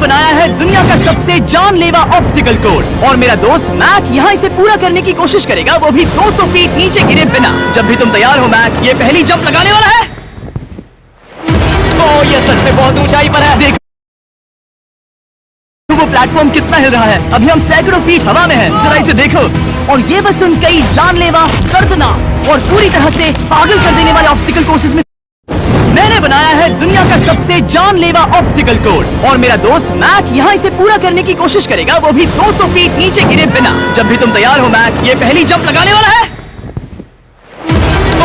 बनाया है दुनिया का सबसे जानलेवा ऑब्स्टिकल कोर्स और मेरा दोस्त मैक यहाँ इसे पूरा करने की कोशिश करेगा, वो भी 200 फीट नीचे गिरे बिना। जब भी तुम तैयार हो मैक, ये पहली जंप लगाने वाला है। ओह, ये सच में बहुत ऊंचाई पर है। देखो वो प्लेटफॉर्म कितना हिल रहा है। अभी हम सैकड़ों फीट हवा में हैं। जरा इसे देखो। और ये बस उन कई जानलेवा, दर्दनाक और पूरी तरह से पागल कर देने वाले ऑब्स्टिकल कोर्सेज में मैंने बनाया है दुनिया का सबसे जानलेवा ऑब्स्टिकल कोर्स और मेरा दोस्त मैक यहाँ इसे पूरा करने की कोशिश करेगा, वो भी 200 फीट नीचे गिरे बिना। जब भी तुम तैयार हो मैक, ये पहली जंप लगाने वाला है।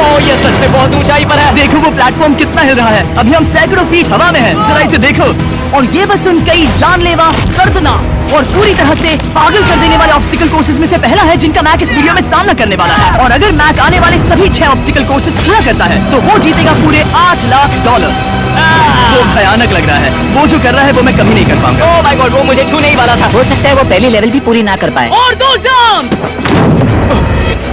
ओह, ये सच में बहुत ऊंचाई पर है। देखो वो प्लेटफॉर्म कितना हिल रहा है। अभी हम सैकड़ों फीट हवा में हैं। जरा इसे देखो। और ये बस उन कई जानलेवा, दर्दनाक और पूरी तरह से पागल कर देने वाले ऑब्स्टिकल कोर्सेज में से पहला है जिनका मैक इस वीडियो में सामना करने वाला है। और अगर मैक आने वाले सभी 6 ऑब्स्टिकल कोर्सेज पूरा करता है तो वो जीतेगा पूरे $8 लाख। वो भयानक लग रहा है। वो जो कर रहा है वो मैं कभी नहीं कर पाऊंगा। ओह माय गॉड, वो मुझे छूने ही वाला था। हो सकता है वो पहली लेवल भी पूरी ना कर पाए। और 2 जंप।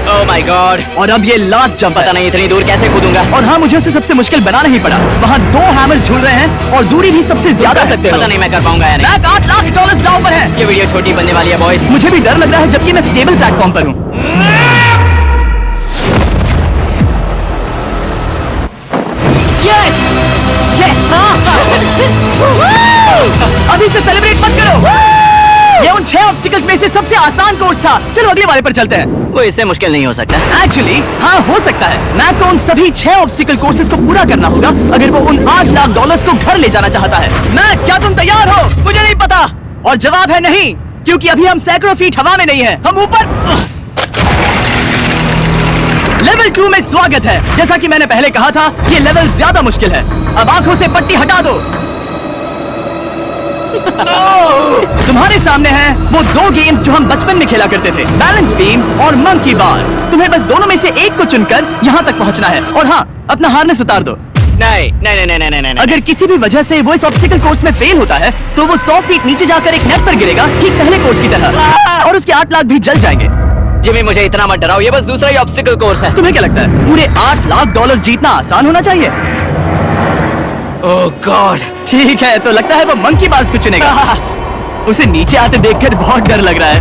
ओह माय गॉड, और अब ये लास्ट जंप। पता नहीं इतनी दूर कैसे कूदूंगा। और हाँ, मुझे उसे सबसे मुश्किल बनाना ही पड़ा। वहाँ 2 हैमर्स झूल रहे हैं और दूरी भी सबसे ज्यादा सकते हो। पता नहीं मैं कर पाऊंगा या नहीं। मैक $8 लाख दांव पर है। ये वीडियो छोटी बनने वाली है बॉयज। मुझे भी डर लग रहा है जबकि मैं स्टेबल प्लेटफॉर्म पर हूँ। यस यस, अभी से सेलिब्रेट मत करो। ये उन 6 ऑब्स्टिकल्स में से सबसे आसान कोर्स था। चलो अगले वाले पर चलते हैं। वो इससे मुश्किल नहीं हो सकता। एक्चुअली हाँ, हो सकता है। मैक को उन सभी 6 ऑब्स्टिकल कोर्सेज को पूरा करना होगा अगर वो उन $8 लाख को घर ले जाना चाहता है। मैक, क्या तुम तैयार हो? मुझे नहीं पता। और जवाब है नहीं, क्योंकि अभी हम सैकड़ों फीट हवा में नहीं है, हम ऊपर। लेवल 2 में स्वागत है। जैसा कि मैंने पहले कहा था, ये लेवल ज्यादा मुश्किल है। अब आंखों से पट्टी हटा दो। तुम्हारे सामने हैं वो 2 गेम्स जो हम बचपन में खेला करते थे, बैलेंस बीम और मंकी बार्स। तुम्हें बस दोनों में से एक को चुनकर यहाँ तक पहुँचना है। और हाँ, अपना हार्नेस उतार दो। नहीं नहीं नहीं नहीं नहीं। अगर किसी भी वजह से वो इस ऑब्स्टिकल कोर्स में फेल होता है तो वो 100 फीट नीचे जाकर एक नेट पर गिरेगा, ठीक पहले कोर्स की तरह, और उसके $8 लाख भी जल जाएंगे। जिमी, मुझे इतना मत डराओ, ये बस दूसरा ही ऑब्स्टिकल कोर्स है। तुम्हें क्या लगता है पूरे $8 लाख जीतना आसान होना चाहिए? ओह गॉड। ठीक है, तो लगता है वो मंकी बार्स को चुनेगा। उसे नीचे आते देखकर बहुत डर लग रहा है।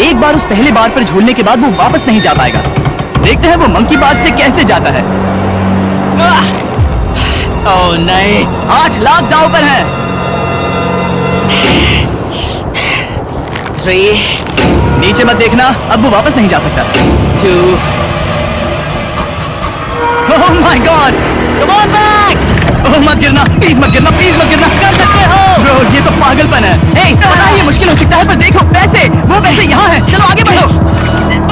एक बार उस पहले बार पर झूलने के बाद वो वापस नहीं जा पाएगा। देखते हैं वो मंकी बार्स से कैसे जाता है। ओह नहीं, $8 लाख दांव पर है। 3 नीचे मत देखना, अब वो वापस नहीं जा सकता। 2 oh my god, come on back. Oh मत गिरना, प्लीज मत गिरना, प्लीज मत गिरना। कर सकते हो। ब्रो, ये तो पागलपन है। हे, पता है ये मुश्किल हो सकता है, पर देखो पैसे, वो पैसे यहाँ हैं। चलो आगे बढ़ो।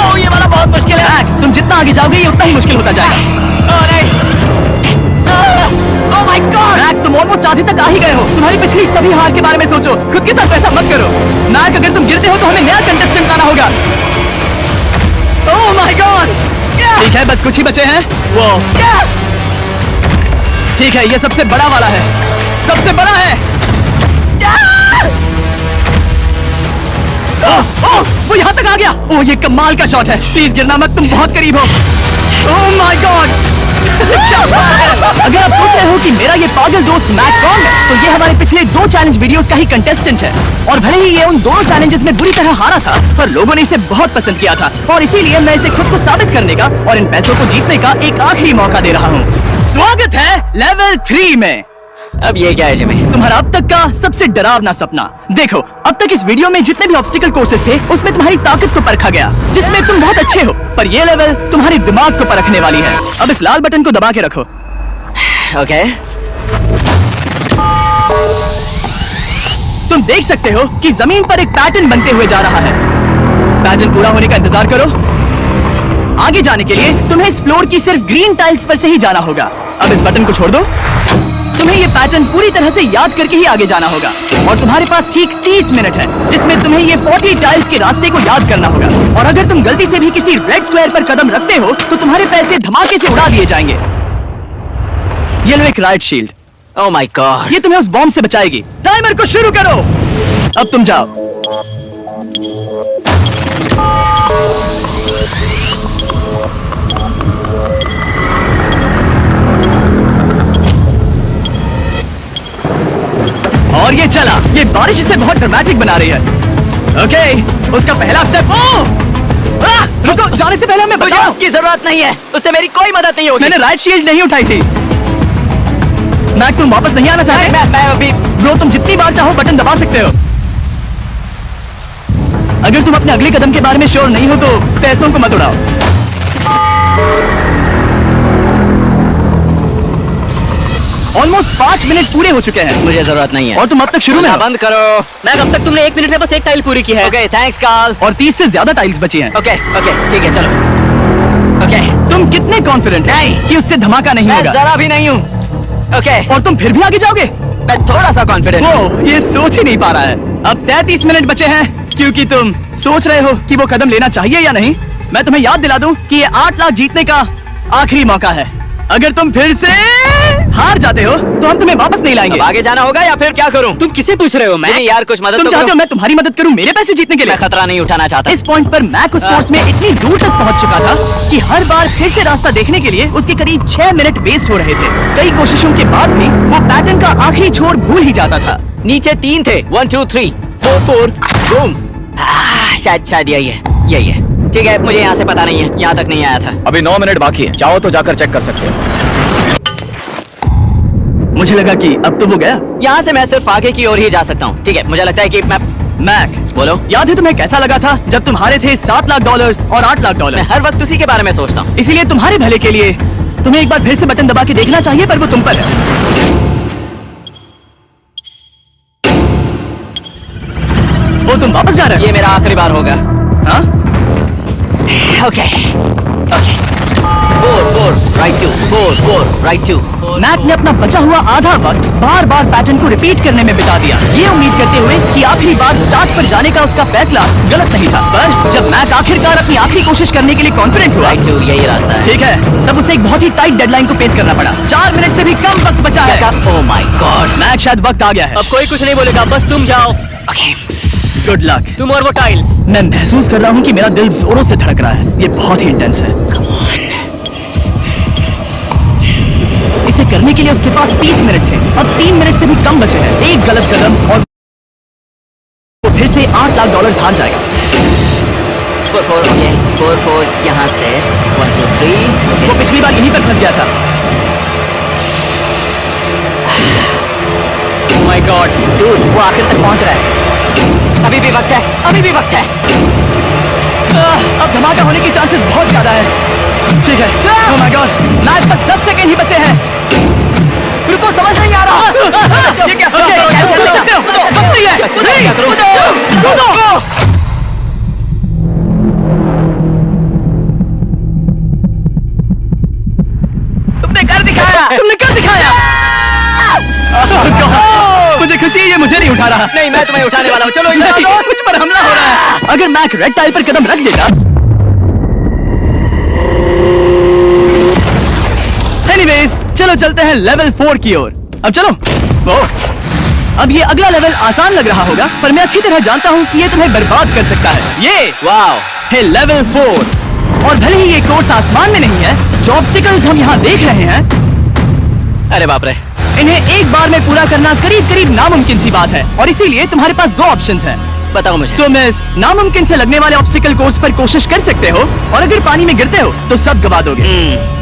ओह, ये वाला बहुत मुश्किल है। मैक, तुम जितना आगे जाओगे ये उतना ही मुश्किल होता जाएगा। ओह नहीं। ओह माय गॉड। मैक, तुम ऑलमोस्ट आधे तक आ ही गए हो। तुम्हारी पिछली सभी हार के बारे में सोचो, खुद के साथ ऐसा मत करो। मैक, अगर तुम गिरते हो तो हमें नया कंटेस्टेंट लाना होगा। ओह माय गॉड। ठीक है, बस कुछ ही बचे हैं। वो ठीक है, ये सबसे बड़ा वाला है, सबसे बड़ा है। ओह, वो यहाँ तक आ गया। ओह, ये कमाल का शॉट है। प्लीज गिरना मत, तुम बहुत करीब हो। ओह माय गॉड, क्या बात है। अगर आप सोच रहे हो कि मेरा ये पागल दोस्त मैक कौन है, तो ये हमारे पिछले 2 चैलेंज वीडियोस का ही कंटेस्टेंट है। और भले ही ये उन दोनों चैलेंजेस में बुरी तरह हारा था, पर लोगों ने इसे बहुत पसंद किया था और इसीलिए मैं इसे खुद को साबित करने का और इन पैसों को जीतने का एक आखिरी मौका दे रहा हूँ। स्वागत है लेवल 3 में। अब ये क्या है जिमी? तुम्हारा अब तक का सबसे डरावना सपना। देखो, अब तक इस वीडियो में जितने भी ऑब्स्टिकल कोर्सेज थे उसमें तुम्हारी ताकत को परखा गया, जिसमें तुम बहुत अच्छे हो, पर ये लेवल तुम्हारे दिमाग को परखने वाली है। अब इस लाल बटन को दबा के रखो। ओके। तुम देख सकते हो कि जमीन पर एक पैटर्न बनते हुए जा रहा है। पैटर्न पूरा होने का इंतजार करो। आगे जाने के लिए तुम्हें इस फ्लोर की सिर्फ ग्रीन टाइल्स पर से ही जाना होगा। अब इस बटन को छोड़ दो। तुम्हें ये पैटर्न पूरी तरह से याद करके ही आगे जाना होगा और तुम्हारे पास ठीक 30 मिनट है जिसमें तुम्हें ये 40 टाइल्स के रास्ते को याद करना होगा। और अगर तुम गलती से भी किसी रेड स्क्वायर पर कदम रखते हो तो तुम्हारे पैसे धमाके से उड़ा दिए जाएंगे। ये लो एक right shield. Oh my God, ये तुम्हें उस बॉम्ब से बचाएगी। टाइमर को शुरू करो। अब तुम जाओ। और ये चला। ये बारिश इसे बहुत ड्रामेटिक बना रही है। ओके, उसका पहला स्टेप। रुको, जाने से पहले हमें मुझे बचाओ। उसकी जरूरत नहीं है, उससे मेरी कोई मदद नहीं होगी। मैंने राइट शील्ड नहीं उठाई थी। मैक, तुम वापस नहीं आना चाहते? मैं अभी ब्रो, तुम जितनी बार चाहो बटन दबा सकते हो। अगर तुम अपने अगले कदम के बारे में श्योर नहीं हो तो पैसों को मत उड़ाओ। ऑलमोस्ट 5 मिनट पूरे हो चुके हैं मुझे जरूरत नहीं है। और तुम अब तक शुरू में हो। बंद करो। मैं अब तक तुमने 1 मिनट में बस एक टाइल पूरी की है। Okay, thanks Carl. और 30 से ज्यादा टाइल्स बची हैं। ओके ओके, ठीक है, चलो। ओके, तुम कितने कॉन्फिडेंट नहीं। कि उससे धमाका नहीं मैं होगा? जरा भी नहीं हूँ। ओके, और तुम फिर भी आगे जाओगे? मैं थोड़ा सा कॉन्फिडेंट हूँ। वो ये सोच ही नहीं पा रहा है। अब 33 मिनट बचे हैं क्योंकि तुम सोच रहे हो कि वो कदम लेना चाहिए या नहीं। मैं तुम्हें याद दिला दूं कि ये 8 लाख जीतने का आखिरी मौका है। अगर तुम फिर से हार जाते हो तो हम तुम्हें वापस नहीं लाएंगे। अब आगे जाना होगा या फिर क्या करूं? तुम किसे पूछ रहे हो? मैं यार कुछ मदद तुम तो चाहते करो। हो मैं तुम्हारी मदद करूं मेरे पैसे जीतने के लिए? मैं खतरा नहीं उठाना चाहता। इस पॉइंट पर मैक उस कोर्स में इतनी दूर तक पहुंच चुका था कि हर बार फिर से रास्ता देखने के लिए उसके करीब 6 मिनट वेस्ट हो रहे थे। कई कोशिशों के बाद भी वो पैटर्न का आखिरी छोर भूल ही जाता था। नीचे 3 थे। 1 2 3 4 4 बूम। शायद यही है। ठीक है, मुझे यहाँ से पता नहीं है, यहाँ तक नहीं आया था। अभी 9 मिनट बाकी है, चाहो तो जाकर चेक कर सकते हो। मुझे लगा कि अब तो वो गया। यहाँ से मैं सिर्फ आगे की ओर ही जा सकता हूँ। ठीक है, मुझे लगता है कि मैं मैक, बोलो। याद है तुम्हें कैसा लगा था जब तुम हारे थे $7 लाख और $8 लाख? मैं हर वक्त उसी के बारे में सोचता हूँ। इसीलिए तुम्हारे भले के लिए तुम्हें एक बार फिर से बटन दबा के देखना चाहिए, पर वो तुम पर है। वो तुम वापस जा रहे हो? ये मेरा आखिरी बार होगा। हाँ? Okay 4 4 right 2 4 4 right 2। मैक ने अपना बचा हुआ आधा वक्त बार बार पैटर्न को रिपीट करने में बिता दिया, ये उम्मीद करते हुए कि आखिरी बार स्टार्ट पर जाने का उसका फैसला गलत नहीं था। पर जब मैक आखिरकार अपनी आखिरी कोशिश करने के लिए कॉन्फिडेंट हुआ, राइट 2 यही रास्ता है। ठीक है, तब उसे एक बहुत ही टाइट डेडलाइन को फेस करना पड़ा। 4 मिनट से भी कम वक्त बचा है। ओह माय गॉड। मैक, शायद वक्त आ गया है। अब कोई कुछ नहीं बोलेगा, बस तुम जाओ। Okay, good luck. तुम और वो टाइल्स। मैं महसूस कर रहा हूँ कि मेरा दिल जोरों से धड़क रहा है। ये बहुत ही इंटेंस है। इसे करने के लिए उसके पास 30 मिनट थे। अब 3 मिनट से भी कम बचे हैं। एक गलत कदम और वो फिर से $8 लाख हार जाएगा। 4 4 ओके 4 4 यहाँ से 1 2 3। वो पिछली बार यहीं पर फंस गया था। ओह माय गॉड डूड, वो आखिर तक पहुंच रहा है। अभी भी वक्त है, अभी भी वक्त है। अब धमाका होने की चांसेस बहुत ज्यादा है। ठीक है। ओह माय गॉड, मैच बस 10 सेकंड ही बचे हैं। रुको, समझ नहीं आ रहा। ये क्या? कर सकते हो? वक्त नहीं है। 3 2 1 तुमने कर दिखाया। तुमने कर दिखाया। मुझे खुशी है ये मुझे नहीं उठा रहा। नहीं, मैं तुम्हें उठाने वाला हूँ। चलो इधर नहीं, आओ। मुझ पर हमला हो रहा है। अगर मैक रेड टाइल पर कदम रख देता। एनीवेज, चलो चलते हैं लेवल 4 की ओर। अब चलो। अब ये अगला लेवल आसान लग रहा होगा, पर मैं अच्छी तरह जानता हूँ कि ये तुम्हें बर्बाद कर सकता है। ये वाओ है लेवल 4। और भले ही ये कोर्स आसमान में नहीं है, जो ऑब्स्टिकल्स हम यहाँ देख रहे हैं, अरे बाप रे। इन्हें एक बार में पूरा करना करीब करीब नामुमकिन सी बात है। और इसीलिए तुम्हारे पास 2 ऑप्शंस हैं। बताओ मुझे। तुम इस नामुमकिन से लगने वाले ऑब्स्टिकल कोर्स पर कोशिश कर सकते हो, और अगर पानी में गिरते हो तो सब गवा दोगे।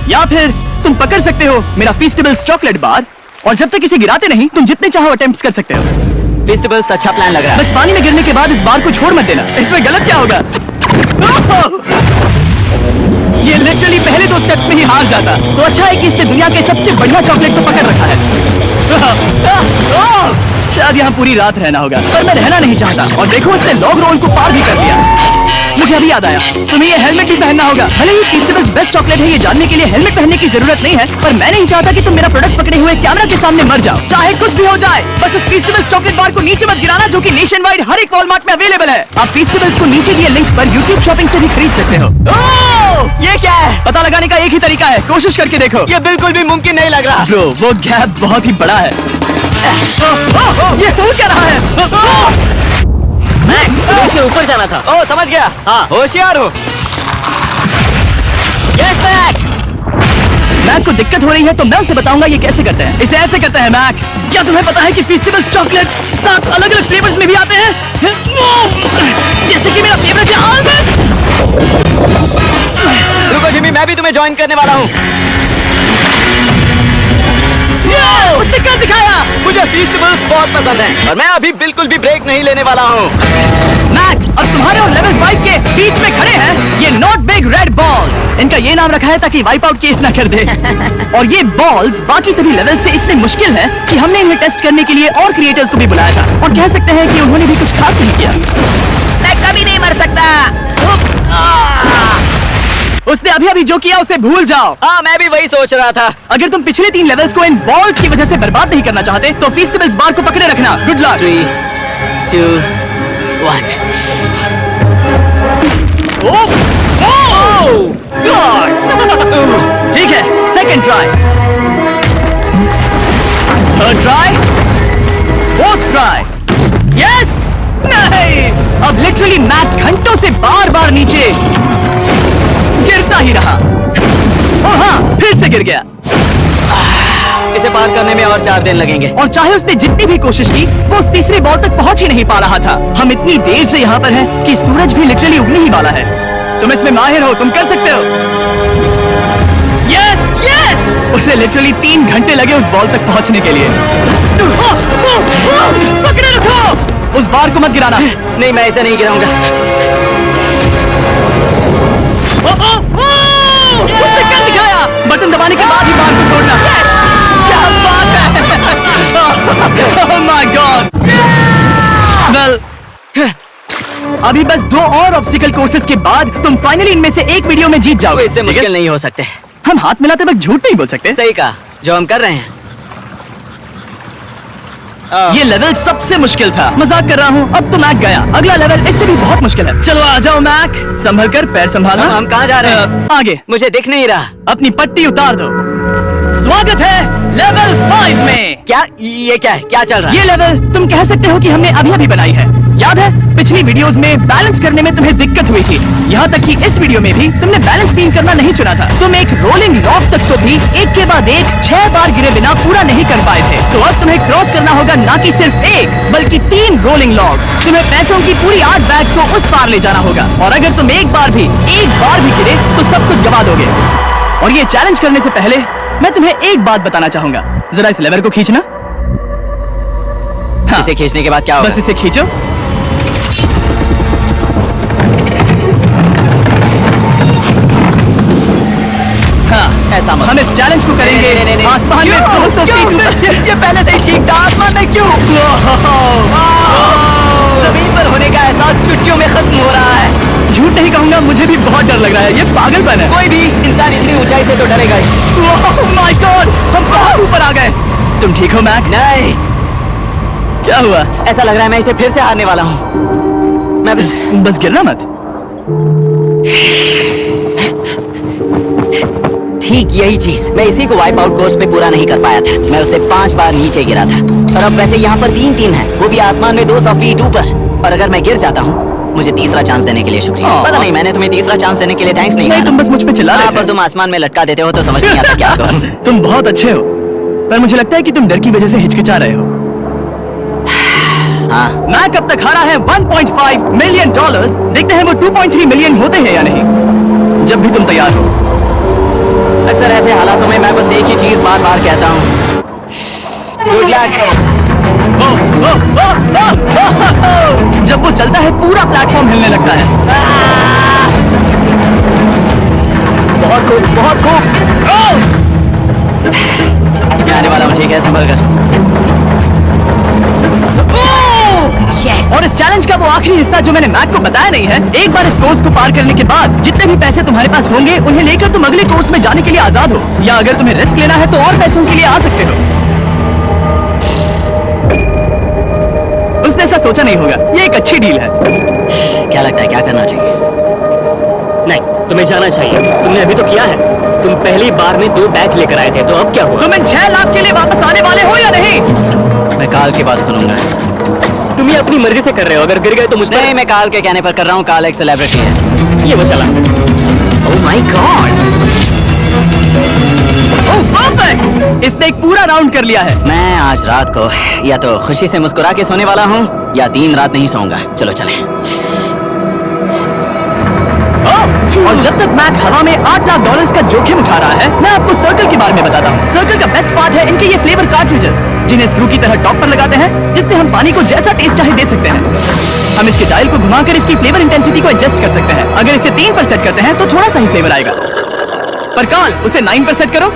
या फिर तुम पकड़ सकते हो मेरा फीस्टेबल्स चॉकलेट बार, और जब तक इसे गिराते नहीं तुम जितने चाहो अटेम्प्ट्स कर सकते हो। फेस्टिवल्स अच्छा प्लान लग रहा है। बस पानी में गिरने के बाद इस बार को छोड़ मत देना। इसमें गलत क्या होगा? ये लिटरली पहले 2 स्टेप्स में ही हार जाता। तो अच्छा है कि इसने दुनिया के सबसे बढ़िया चॉकलेट को पकड़ रखा है। शायद यहाँ पूरी रात रहना होगा, पर मैं रहना नहीं चाहता। और देखो, उसने लॉग रोल को पार भी कर दिया। मुझे अभी याद आया, तुम्हें ये हेलमेट भी पहनना होगा। भले ही फेस्टिवल्स बेस्ट चॉकलेट है, ये जानने के लिए हेलमेट पहनने की जरूरत नहीं है, पर मैं नहीं चाहता कि तुम मेरा प्रोडक्ट पकड़े हुए कैमरा के सामने मर जाओ। चाहे कुछ भी हो जाए, बस उस फेस्टिवल्स चॉकलेट बार को नीचे मत गिराना, जो कि नेशन वाइड हर एक वॉलमार्ट में अवेलेबल है। आप फेस्टिवल्स को नीचे दिए लिंक पर यूट्यूब शॉपिंग से भी खरीद सकते हो। ये क्या है? पता लगाने का एक ही तरीका है, कोशिश करके देखो। ये बिल्कुल भी मुमकिन नहीं लग रहा। ब्रो, वो गैप बहुत ही बड़ा है। ये हो क्या रहा है? तुम्हें इसके ऊपर जाना था। ओ, समझ गया। हाँ, होशियार हो। Yes Mac. मैक को दिक्कत हो रही है तो मैं उसे बताऊंगा ये कैसे करते हैं। इसे ऐसे करते हैं मैक। क्या तुम्हें पता है कि फेस्टिवल्स चॉकलेट 7 अलग अलग फ्लेवर्स में भी आते हैं? जैसे कि मेरा फेवरेट है आलमंड। रुको जिमी, मैं भी तुम्हें ज्वाइन करने वाला हूँ। उसने क्या दिखाया? मुझे फेस्टिवल्स बहुत पसंद हैं और मैं अभी बिल्कुल भी ब्रेक नहीं लेने वाला हूँ। मैक, अब तुम्हारे और लेवल 5 के बीच में खड़े हैं ये नॉट बिग रेड बॉल्स। इनका ये नाम रखा है ताकि वाइप आउट केस ना कर दे। और ये बॉल्स बाकी सभी लेवल से इतने मुश्किल हैं कि हमने इन्हें टेस्ट करने के लिए और क्रिएटर्स को भी बुलाया था और कह सकते हैं कि उन्होंने भी कुछ खास नहीं किया। मैं कभी नहीं मर सकता। उसने अभी अभी जो किया उसे भूल जाओ। हाँ, मैं भी वही सोच रहा था। अगर तुम पिछले 3 लेवल्स को इन बॉल्स की वजह से बर्बाद नहीं करना चाहते तो फेस्टिवल्स बार को पकड़े रखना। Good luck. 3, 2, 1। ठीक है, second try, third try, fourth try. Yes, नहीं, अब लिटरली मैक घंटों से बार बार नीचे गिरता ही रहा। और हाँ, फिर से गिर गया। इसे पार करने में और 4 दिन लगेंगे। और चाहे उसने जितनी भी कोशिश की वो उस तीसरी बॉल तक पहुंच ही नहीं पा रहा था। हम इतनी देर से यहाँ पर हैं कि सूरज भी लिटरली उगने ही वाला है। तुम इसमें माहिर हो, तुम कर सकते हो। यस यस, उसे लिटरली 3 घंटे लगे उस बॉल तक पहुंचने के लिए। पकड़े रखो, उस बार को मत गिराना। नहीं, मैं इसे नहीं गिराऊंगा। उसने क्या दिखाया? बटन दबाने के बाद ही बार को छोड़ना। क्या बात है? Oh my God! Well, अभी बस 2 और ऑब्स्टिकल कोर्सेज के बाद तुम फाइनली इनमें से एक वीडियो में जीत जाओगे। इससे मुश्किल नहीं हो सकते। हम हाथ मिलाते वक्त झूठ नहीं बोल सकते। सही कहा, जो हम कर रहे हैं। ये लेवल सबसे मुश्किल था। मजाक कर रहा हूँ। अब तो मैक गया। अगला लेवल इससे भी बहुत मुश्किल है। चलो आ जाओ मैक, संभल कर, पैर संभालना। हम कहाँ जा रहे हैं? आगे। मुझे दिख नहीं रहा। अपनी पट्टी उतार दो। स्वागत है लेवल 5 में। क्या ये क्या है? क्या चल रहा है? ये लेवल तुम कह सकते हो कि हमने अभी अभी बनाई है। याद है पिछली वीडियोस में बैलेंस करने में तुम्हें दिक्कत हुई थी। यहाँ तक कि इस वीडियो में भी तुमने बैलेंस बीन करना नहीं चुना था। तुम एक रोलिंग लॉक तक तो भी एक के बाद एक 6 बार गिरे बिना पूरा नहीं कर पाए थे। तो अब तुम्हें क्रॉस करना होगा ना कि सिर्फ एक बल्कि 3 रोलिंग लॉक्स। तुम्हें पैसों की पूरी 8 बैग्स को उस पार ले जाना होगा और अगर तुम एक बार भी गिरे तो सब कुछ गवा दोगे। और ये चैलेंज करने से पहले मैं तुम्हें एक बात बताना चाहूंगा। जरा इस लेवर को खींचना। हाँ, इसे खींचने के बाद क्या होगा? बस इसे खींचो। हाँ, ऐसा मत। हम इस चैलेंज को करेंगे नहीं। आसमान में 200 फीट ऊपर। ये पहले से ही ठीक था। आसमान में क्यों? जमीन पर होने का एहसास चुटकियों में खत्म हो रहा है। झूठ नहीं कहूंगा, मुझे भी बहुत डर लग रहा है। ये पागलपन है। कोई भी इंसान इतनी ऊंचाई से तो डरेगा ही। ओह माय गॉड, हम बहुत ऊपर आ गए। तुम ठीक हो मैक? नहीं, क्या हुआ? ऐसा लग रहा है मैं इसे फिर से हारने वाला हूँ। मैं बस गिरना मत। ठीक यही चीज मैं इसी को वाइप आउट कोर्स पे पूरा नहीं कर पाया था। मैं उसे 5 बार नीचे गिरा था और अब वैसे यहाँ पर 3-3 है, वो भी आसमान में 200 फीट ऊपर। और अगर मैं गिर जाता हूँ, मुझे तीसरा चांस देने के लिए शुक्रिया। पता नहीं मैंने तुम्हें तीसरा चांस देने के लिए थैंक्स नहीं कहा। तुम बस मुझ पे चिल्ला रहे थे। पर तुम आसमान में लटका देते हो तो समझ नहीं आता क्या करूं। तुम बहुत अच्छे हो, पर मुझे लगता है कि तुम डर की वजह से हिचकिचा रहे हो। हाँ, मैक अब तक हारा है $1.5 मिलियन। देखते हैं वो 2.3 मिलियन होते हैं या नहीं। जब भी तुम तैयार हो। अक्सर ऐसे हालातों में मैं बस एक ही चीज बार बार कहता हूँ, गुड लक। जब वो चलता है पूरा प्लेटफॉर्म हिलने लगता है। बहुत खूब, बहुत खूब। मैं आने वाला हूँ, ठीक है, संभल कर। और इस चैलेंज का वो आखिरी हिस्सा जो मैंने मैक को बताया नहीं है, एक बार इस कोर्स को पार करने के बाद जितने भी पैसे तुम्हारे पास होंगे उन्हें लेकर तुम अगले कोर्स में जाने के लिए आजाद हो, या अगर तुम्हें रिस्क लेना है तो और पैसों के लिए आ सकते हो। उसने ऐसा सोचा नहीं होगा। ये एक अच्छी डील है। क्या लगता है क्या करना चाहिए? नहीं, तुम्हें जाना चाहिए। तुमने अभी तो किया है। तुम पहली बार में 2 बैच लेकर आए थे, तो अब क्या हुआ? तुम इन 6 लाख के लिए वापस आने वाले हो या नहीं? मैं काल की बात सुनूंगा। तुम ये अपनी मर्जी से कर रहे हो। अगर गिर गए तो मुझ पर नहीं, मैं काल के कहने पर कर रहा हूँ। काल एक सेलिब्रिटी है। ये वो चला। ओह माय गॉड। ओह परफेक्ट, इसने एक पूरा राउंड कर लिया है। मैं आज रात को या तो खुशी से मुस्कुरा के सोने वाला हूँ या दिन रात नहीं सोऊंगा। चलो चलें। और जब तक मैक हवा में $8 लाख का जोखिम उठा रहा है, मैं आपको सर्कल के बारे में बताता हूँ। सर्कल का बेस्ट पार्ट है इनके ये फ्लेवर कार्ट्रिजेस, जिन्हें स्क्रू की तरह टॉप पर लगाते हैं, जिससे हम पानी को जैसा टेस्ट चाहे दे सकते हैं। हम इसके डायल को घुमाकर इसकी फ्लेवर इंटेंसिटी को एडजस्ट कर सकते हैं। अगर इसे 3 पर सेट करते हैं तो थोड़ा सा ही फ्लेवर आएगा, पर काल उसे 9 पर सेट करो।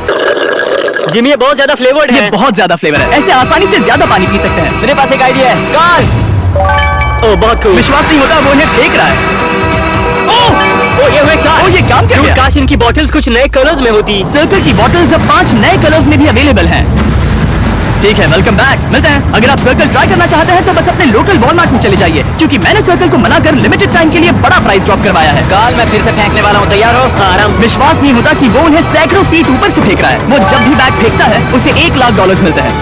जिमी, ये बहुत ज्यादा फ्लेवर्ड ये है। बहुत ज्यादा फ्लेवर है, ऐसे आसानी से ज्यादा पानी पी सकते हैं। मेरे पास एक आइडिया है। काल, ओह बहुत कूल। विश्वास नहीं होता, वो उन्हें फेंक रहा है। ओह ये हुए 4। ओह, ये काम कर Dude, गया। काश इनकी बॉटल्स कुछ नए कलर्स में होती। सर्कल की बॉटल्स अब 5 नए कलर्स में भी अवेलेबल हैं। ठीक है, वेलकम बैक, मिलते हैं। अगर आप सर्कल ट्राई करना चाहते हैं तो बस अपने लोकल वॉलमार्ट में चले जाइए, क्योंकि मैंने सर्कल को मना कर लिमिटेड टाइम के लिए बड़ा प्राइस ड्रॉप करवाया है। काल, मैं फिर से फेंकने वाला हूँ। तैयार हो? हाँ, आराम से। विश्वास नहीं होता कि वो उन्हें सैकड़ों फीट ऊपर से फेंक रहा है। वो जब भी बैग फेंकता है उसे $1 लाख मिलते हैं।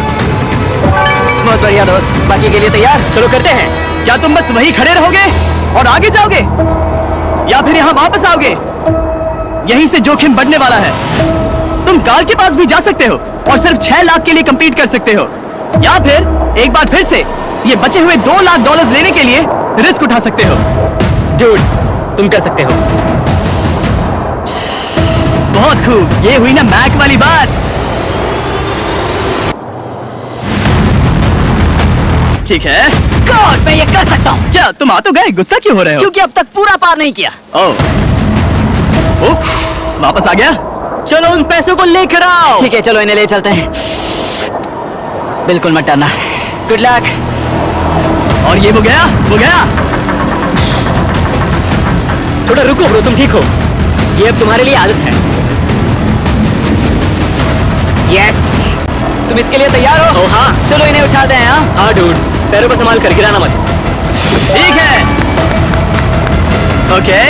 बहुत बढ़िया दोस्त, बाकी के लिए तैयार? चलो करते हैं। क्या तुम बस वहीं खड़े रहोगे और आगे जाओगे, या फिर यहाँ वापस आओगे? यहीं से जोखिम बढ़ने वाला है। तुम काल के पास भी जा सकते हो और सिर्फ 6 लाख के लिए compete कर सकते हो, या फिर एक बार फिर से ये बचे हुए $2 लाख लेने के लिए रिस्क उठा सकते हो। Dude, तुम कर सकते हो। बहुत खूब, ये हुई ना मैक वाली बात। ठीक है, गॉड, मैं ये कर सकता हूँ। क्या तुम आ तो गए, गुस्सा क्यों हो रहे हो? क्योंकि अब तक पूरा पार नहीं किया। ओह, वापस आ गया। चलो उन पैसों को लेकर आओ। ठीक है, चलो इन्हें ले चलते हैं। बिल्कुल मत डरना। Good luck. और ये वो गया। थोड़ा रुको ब्रो, तुम ठीक हो? ये अब तुम्हारे लिए आदत है। यस। तुम इसके लिए तैयार हो? ओह हाँ। चलो इन्हें उठाते हैं। हाँ, हाँ डूड, पैरों पर संभाल कर गिराना मत। ठीक है, ओके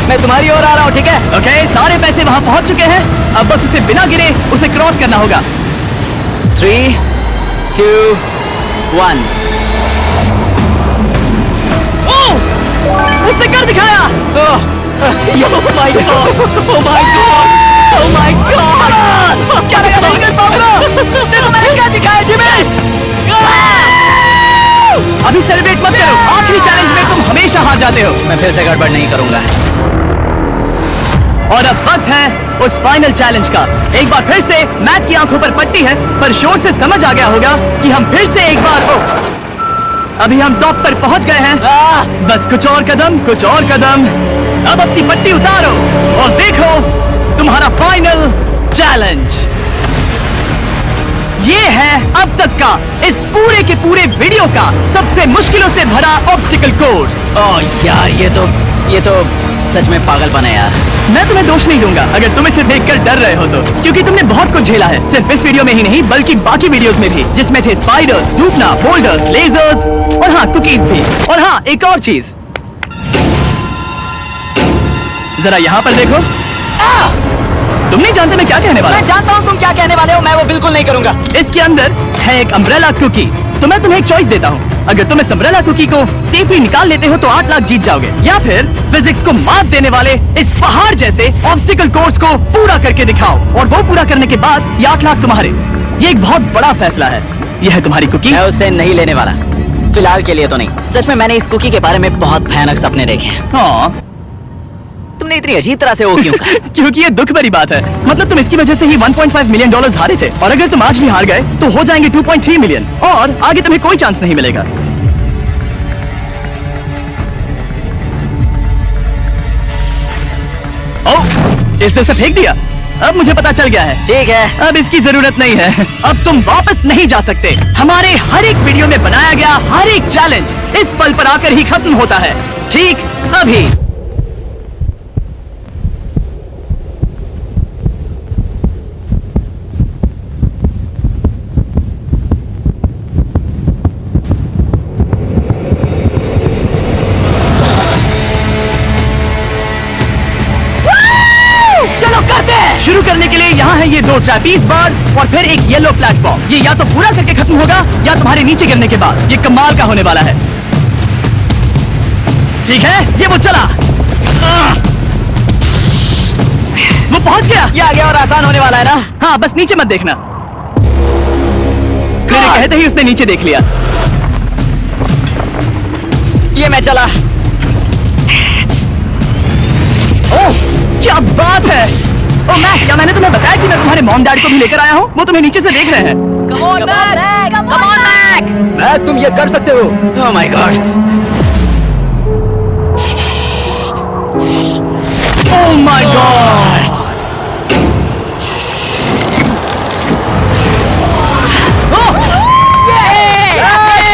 मैं तुम्हारी ओर आ रहा हूँ। ठीक है? ओके, सारे पैसे वहां पहुंच चुके हैं। अब बस उसे बिना गिरे उसे क्रॉस करना होगा। 3, 2, 1। ओह, उसने कर दिखाया। Oh my god! Oh my god! Oh my god! क्या मैं नहीं कर पाऊंगा? देखो मैंने क्या दिखाया जिमी। अभी सेलिब्रेट मत करो, आखिरी चैलेंज में तुम हमेशा हार जाते हो। मैं फिर से गड़बड़ नहीं करूंगा। और अब वक्त है उस फाइनल चैलेंज का। एक बार फिर से मैट की आंखों पर पट्टी है, पर शोर से समझ आ गया होगा कि हम फिर से एक बार अभी हम टॉप पर पहुंच गए हैं। बस कुछ और कदम। अब अपनी पट्टी उतारो और देखो तुम्हारा फाइनल चैलेंज। ये है अब तक का इस पूरे के पूरे वीडियो का सबसे मुश्किलों से भरा ऑब्स्टिकल कोर्स। ओह यार, ये तो सच में पागलपन है यार। मैं तुम्हें दोष नहीं दूंगा अगर तुम इसे देखकर डर रहे हो तो, क्योंकि तुमने बहुत कुछ झेला है, सिर्फ इस वीडियो में ही नहीं बल्कि बाकी वीडियोस में भी, जिसमें थे स्पाइडर्स, डूबना, बोल्डर्स, लेजर्स और हाँ कुकीज भी। और हाँ एक और चीज, जरा यहाँ पर देखो। तुम नहीं जानते मैं क्या कहने वाला मैं जानता हूँ तुम क्या कहने वाले हो। मैं वो बिल्कुल नहीं करूंगा। हूँ। इसके अंदर है एक अम्ब्रेला कुकी, तो मैं तुम्हें एक चॉइस देता हूँ। अगर तुम इस अम्ब्रेला कुकी को सेफली निकाल लेते हो तो 8 लाख जीत जाओगे, या फिर फिजिक्स को मात देने वाले इस पहाड़ जैसे ऑब्स्टिकल कोर्स को पूरा करके दिखाओ, और वो पूरा करने के बाद ये 8 लाख तुम्हारे। ये एक बहुत बड़ा फैसला है। यह है तुम्हारी कुकी। मैं उसे नहीं लेने वाला, फिलहाल के लिए तो नहीं। सच में मैंने इस कुकी के बारे में बहुत भयानक सपने देखे हैं। हाँ, तुमने इतनी अजीब तरह से वो क्यों कहा? क्योंकि ये दुख भरी बात है। मतलब तुम इसकी वजह से ही $1.5 मिलियन हारे थे, और अगर तुम आज भी हार गए तो हो जाएंगे 2.3 मिलियन, और आगे तुम्हें कोई चांस नहीं मिलेगा। ओह, इसने उसे फेंक दिया। अब मुझे पता चल गया है। ठीक है, अब इसकी जरूरत नहीं है। अब तुम वापस नहीं जा सकते। हमारे हर एक वीडियो में बनाया गया हर एक चैलेंज इस पल पर आकर ही खत्म होता है, ठीक अभी। शुरू करने के लिए यहाँ है ये 2 ट्रैपीज बार्स और फिर एक येलो प्लेटफॉर्म। ये या तो पूरा करके खत्म होगा या तुम्हारे नीचे गिरने के बाद। ये कमाल का होने वाला है। ठीक है, ये वो चला। वो वो पहुंच गया। ये आगे और आसान होने वाला है ना? हाँ, बस नीचे मत देखना। मेरे कहते ही उसने नीचे देख लिया। ये मैं चला। ओह, क्या बात है। ओ मैक, क्या मैंने तुम्हें बताया कि मैं तुम्हारे मॉम डैड को भी लेकर आया हूँ? वो तुम्हें नीचे से देख रहे हैं। Come on, Mac! Come on, Mac! मैं तुम ये कर सकते हो। Oh my God! Oh my God!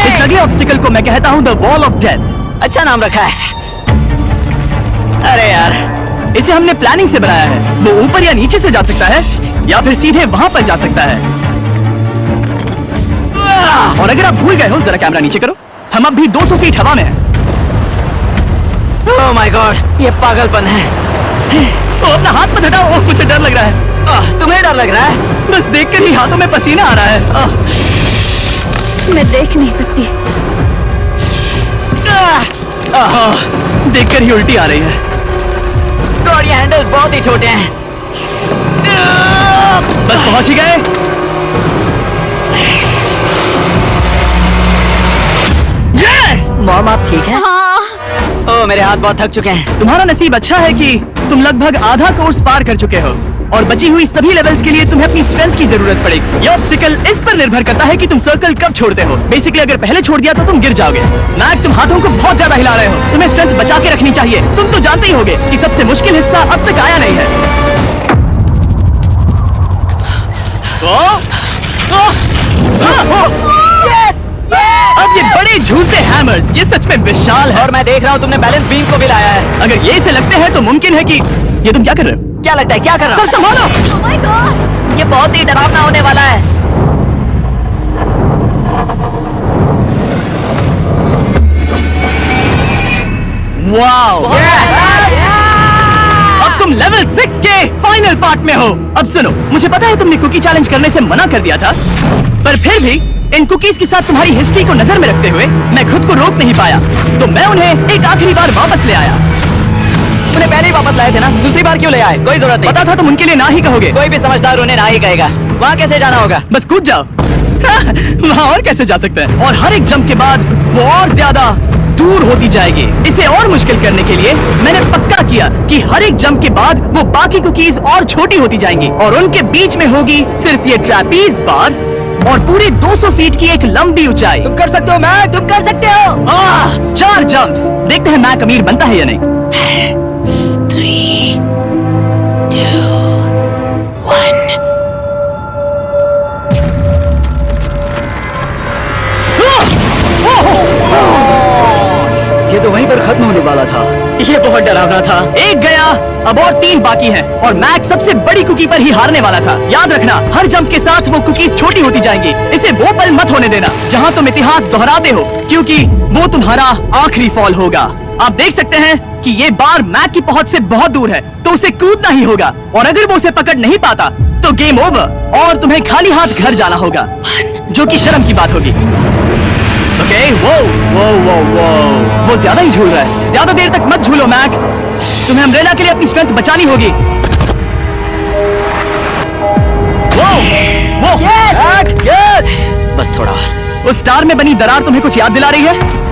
इस अगले ऑब्स्टिकल को मैं कहता हूँ द वॉल ऑफ डेथ। अच्छा नाम रखा है। अरे यार, इसे हमने प्लानिंग से बनाया है। वो ऊपर या नीचे से जा सकता है या फिर सीधे वहां पर जा सकता है। और अगर आप भूल गए हो, जरा कैमरा नीचे करो। हम अब भी 200 फीट हवा में हैं। oh my God! ये पागलपन है। ओ, अपना हाथ मत हटाओ। ओह, मुझे डर लग रहा है। तुम्हें डर लग रहा है? बस देखकर ही हाथों में पसीना आ रहा है। मैं देख नहीं सकती। देखकर ही उल्टी आ रही है। God, ये हैंडल्स बहुत ही छोटे हैं। बस पहुंच ही गए। यस! मॉम, आप ठीक हैं? हाँ। ओह, मेरे हाथ बहुत थक चुके हैं। तुम्हारा नसीब अच्छा है कि तुम लगभग आधा कोर्स पार कर चुके हो और बची हुई सभी लेवल्स के लिए तुम्हें अपनी स्ट्रेंथ की जरूरत पड़ेगी। ये ऑब्स्टिकल इस पर निर्भर करता है कि तुम सर्कल कब छोड़ते हो। बेसिकली अगर पहले छोड़ दिया तो तुम गिर जाओगे। मैक, तुम हाथों को बहुत ज्यादा हिला रहे हो। तुम्हें स्ट्रेंथ बचा के रखनी चाहिए। तुम तो जानते ही होगे कि सबसे मुश्किल हिस्सा अब तक आया नहीं है। अब ये बड़े झूलते हैमर्स, ये सच में विशाल है। और मैं देख रहा हूँ तुमने बैलेंस बीम को भी लाया है। अगर ये इसे लगते हैं तो मुमकिन है कि ये तुम क्या कर रहे हो? क्या लगता है, क्या कर रहा सर हूँ? संभालो। Oh my gosh! ये बहुत ही डरावना होने वाला है। वाओ! अब तुम लेवल 6 के फाइनल पार्ट में हो। अब सुनो, मुझे पता है तुमने कुकी चैलेंज करने से मना कर दिया था, पर फिर भी इन कुकीज के साथ तुम्हारी हिस्ट्री को नजर में रखते हुए मैं खुद को रोक नहीं पाया, तो मैं उन्हें एक आखिरी बार वापस ले आया। उन्हें पहले ही वापस लाए थे ना, दूसरी बार क्यों ले आए? कोई जरूरत नहीं। पता था तुम उनके लिए ना ही कहोगे। कोई भी समझदार उन्हें ना ही कहेगा। वहाँ कैसे जाना होगा? बस कूद जाओ। वहाँ और कैसे जा सकते हैं? और हर एक जंप के बाद वो और ज्यादा दूर होती जाएगी। इसे और मुश्किल करने के लिए मैंने पक्का किया कि हर एक जंप के बाद वो बाकी कुकीज और छोटी होती जाएंगी और उनके बीच में होगी सिर्फ ये ट्रैपीज बार और पूरे 200 फीट की एक लंबी ऊंचाई। तुम कर सकते हो मैक, तुम कर सकते हो। 4 जंप्स। देखते हैं मैक अमीर बनता है या नहीं। 3, 2, 1। ये तो वहीं पर खत्म होने वाला था। ये बहुत डरावना था। एक गया, अब और 3 बाकी हैं और मैक सबसे बड़ी कुकी पर ही हारने वाला था। याद रखना, हर जंप के साथ वो कुकीज छोटी होती जाएंगी। इसे वो पल मत होने देना जहां तुम इतिहास दोहराते हो, क्योंकि वो तुम्हारा आखिरी फॉल होगा। आप देख सकते हैं कि ये बार मैक की पहुंच से बहुत दूर है, तो उसे कूदना ही होगा और अगर वो उसे पकड़ नहीं पाता तो गेम ओवर और तुम्हें खाली हाथ घर जाना होगा, जो कि शर्म की बात होगी। ओके, वो ज्यादा ही झूल रहा है। ज्यादा देर तक मत झूलो मैक, तुम्हें अम्ब्रेला के लिए अपनी स्ट्रेंथ बचानी होगी। यस! बस थोड़ा और। उस स्टार में बनी दरार तुम्हें कुछ याद दिला रही है?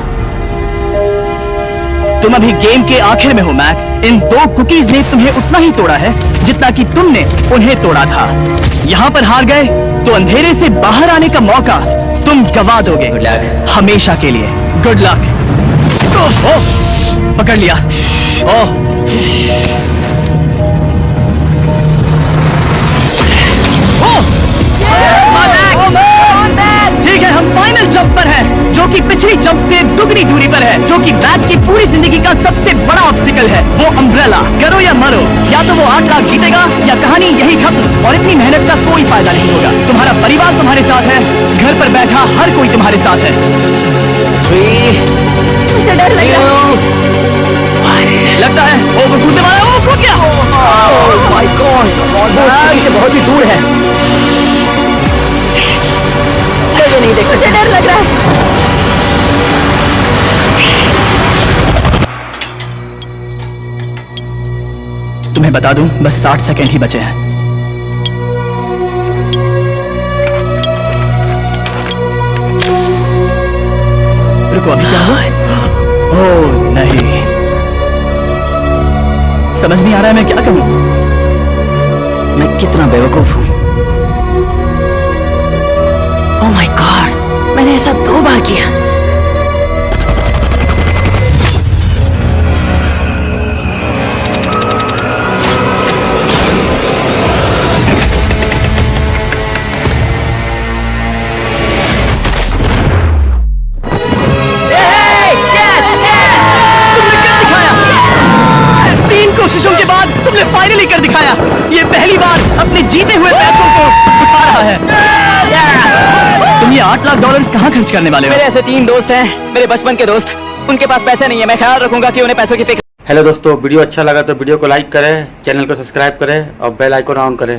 तुम अभी गेम के आखिर में हो मैक। इन 2 कुकीज ने तुम्हें उतना ही तोड़ा है जितना कि तुमने उन्हें तोड़ा था। यहाँ पर हार गए तो अंधेरे से बाहर आने का मौका तुम गवा दोगे। Good luck. हमेशा के लिए। Good luck. पकड़ लिया। ओह, ठीक है, हम फाइनल जंप पर हैं, जो कि पिछली जंप से दुगनी दूरी पर है, जो कि मैक की पूरी जिंदगी का सबसे बड़ा ऑब्स्टिकल है, वो अम्ब्रेला। करो या मरो, या तो वो 8 लाख जीतेगा या कहानी यही खत्म और इतनी मेहनत का कोई फायदा नहीं होगा। तुम्हारा परिवार तुम्हारे साथ है, घर पर बैठा हर कोई तुम्हारे साथ है। 3, मुझे डर लग रहा है। 2, 1। लगता है वो कूदने वाला है। वो कूद गया। Oh my gosh! वो से बहुत ही दूर है। ये नहीं देख मुझे सकते। डर लग रहा है। तुम्हें बता दूं, बस 60 सेकंड ही बचे हैं। रुको, अभी क्या हुआ? ओह नहीं, समझ नहीं आ रहा है मैं क्या कहूं। मैं कितना बेवकूफ हूँ। ओह माय गॉड, मैंने ऐसा 2 बार किया। तुमने क्या दिखाया? 3 कोशिशों के बाद तुमने फाइनली कर दिखाया। ये पहली बार अपने जीते हुए पैसों को उठा रहा है। तुम ये $8 लाख कहाँ खर्च करने वाले हो? मेरे ऐसे 3 दोस्त हैं, मेरे बचपन के दोस्त। उनके पास पैसे नहीं है, मैं ख्याल रखूंगा कि उन्हें पैसों की फिक्र। हेलो दोस्तों, वीडियो अच्छा लगा तो वीडियो को लाइक करें, चैनल को सब्सक्राइब करें और बेल आइकन ऑन करें।